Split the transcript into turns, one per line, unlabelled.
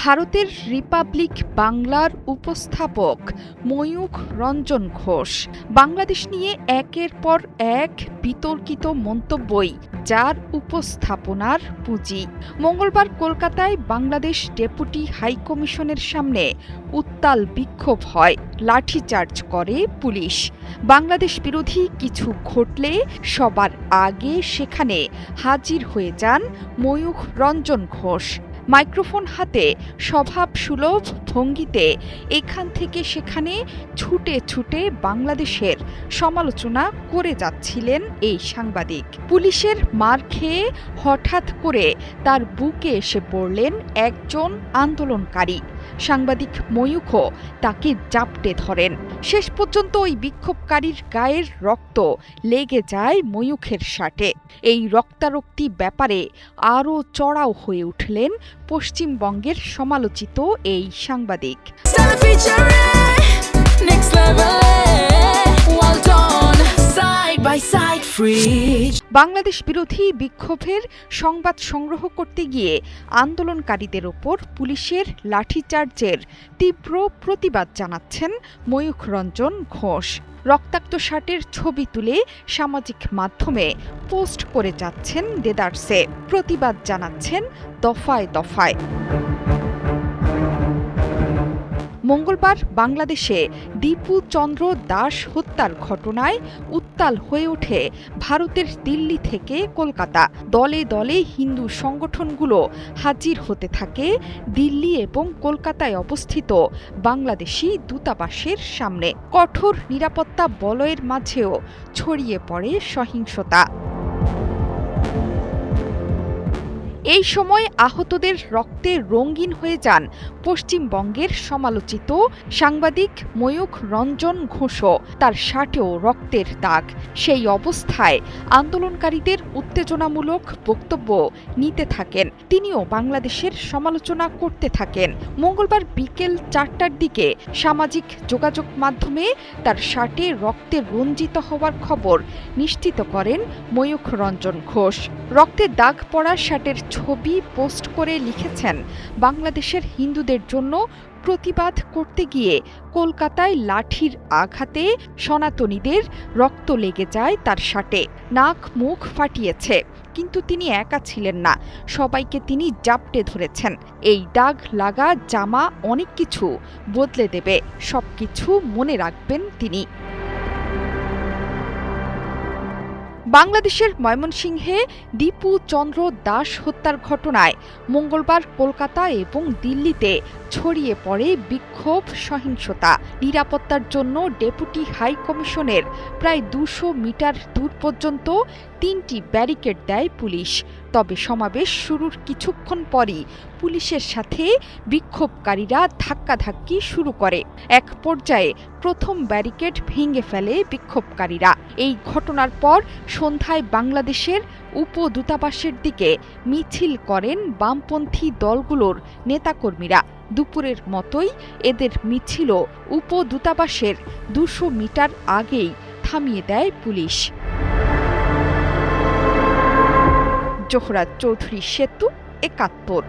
ভারতের রিপাবলিক বাংলার উপস্থাপক ময়ূখ রঞ্জন ঘোষ বাংলাদেশ নিয়ে একের পর এক বিতর্কিত মন্তব্যই যার উপস্থাপনার পুঁজি। মঙ্গলবার কলকাতায় বাংলাদেশ ডেপুটি হাইকমিশনের সামনে উত্তাল বিক্ষোভ হয়, লাঠিচার্জ করে পুলিশ। বাংলাদেশ বিরোধী কিছু ঘটলে সবার আগে সেখানে হাজির হয়ে যান ময়ূখ রঞ্জন ঘোষ। মাইক্রোফোন হাতে স্বভাবসুলভ ভঙ্গিতে এখান থেকে সেখানে ছুটে ছুটে বাংলাদেশের সমালোচনা করে যাচ্ছিলেন এই সাংবাদিক। পুলিশের মার খেয়ে হঠাৎ করে তার বুকে এসে পড়লেন একজন আন্দোলনকারী। সাংবাদিক ময়ূখও তাকে জাপটে ধরেন। শেষ পর্যন্ত ওই বিক্ষোভকারীর গায়ের রক্ত লেগে যায় ময়ূখের শার্টে। এই রক্তারক্তি ব্যাপারে আরও চড়াও হয়ে উঠলেন পশ্চিমবঙ্গের সমালোচিত এই সাংবাদিক। বাংলাদেশ বিরোধী বিক্ষোভের সংবাদ সংগ্রহ করতে গিয়ে আন্দোলনকারীদের ওপর পুলিশের লাঠিচার্জের তীব্র প্রতিবাদ জানাচ্ছেন ময়ূখ রঞ্জন ঘোষ। রক্তাক্ত শার্টের ছবি তুলে সামাজিক মাধ্যমে পোস্ট করে যাচ্ছেন দেদারসে, প্রতিবাদ জানাচ্ছেন দফায় দফায়। মঙ্গলবার বাংলাদেশে দীপু চন্দ্র দাস হত্যার ঘটনায় উত্তাল হয়ে ওঠে ভারতের দিল্লি থেকে কলকাতা। দলে দলে হিন্দু সংগঠনগুলো হাজির হতে থাকে দিল্লি এবং কলকাতায় অবস্থিত বাংলাদেশি দূতাবাসের সামনে। কঠোর নিরাপত্তা বলয়ের মাঝেও ছড়িয়ে পড়ে সহিংসতা। এই সময় আহতদের রক্তে রঙিন হয়ে যান পশ্চিমবঙ্গের সমালোচিত সাংবাদিক ময়ূখ রঞ্জন ঘোষও। তার শার্টেও রক্তের দাগ। সেই অবস্থায় আন্দোলনকারীদের উত্তেজনামূলক বক্তব্য নিতে থাকেন। তিনিও বাংলাদেশের সমালোচনা করতে থাকেন। মঙ্গলবার বিকেল 4টার দিকে সামাজিক যোগাযোগ মাধ্যমে তার শার্টে রক্তে রঞ্জিত হওয়ার খবর নিশ্চিত করেন ময়ূখ রঞ্জন ঘোষ। রক্তে দাগ পড়া শার্টের ছবি পোস্ট করে লিখেছেন, বাংলাদেশের হিন্দুদের জন্য প্রতিবাদ করতে গিয়ে কলকাতায় লাঠির আঘাতে সনাতনীদের রক্ত লেগে যায় তার শার্টে। নাক মুখ ফাটিয়েছে, কিন্তু তিনি একা ছিলেন না, সবাইকে তিনি জাপটে ধরেছেন। এই দাগ লাগা জামা অনেক কিছু বদলে দেবে, সবকিছু মনে রাখবেন তিনি। বাংলাদেশের ময়মনসিংহে দীপু চন্দ্র দাস হত্যার ঘটনায় মঙ্গলবার কলকাতা এবং দিল্লিতে ছড়িয়ে পড়ে বিক্ষোভ, সহিংসতা। নিরাপত্তার জন্য ডেপুটি হাই কমিশনের প্রায় 200 মিটার দূর পর্যন্ত 3টি ব্যারিকেড দেয় পুলিশ। তবে সমাবেশ শুরুর কিছুক্ষণ পরই পুলিশের সাথে বিক্ষোভকারীরা ধাক্কাধাক্কি শুরু করে। এক পর্যায়ে প্রথম ব্যারিকেড ভেঙে ফেলে বিক্ষোভকারীরা। এই ঘটনার পর সন্ধ্যায় বাংলাদেশের উপদূতাবাসের দিকে মিছিল করেন বামপন্থী দলগুলোর নেতাকর্মীরা। দুপুরের মতোই এদের মিছিলও উপদূতাবাসের 200 মিটার আগেই থামিয়ে দেয় পুলিশ। জোহরা চৌধুরী সেতু, ৭১।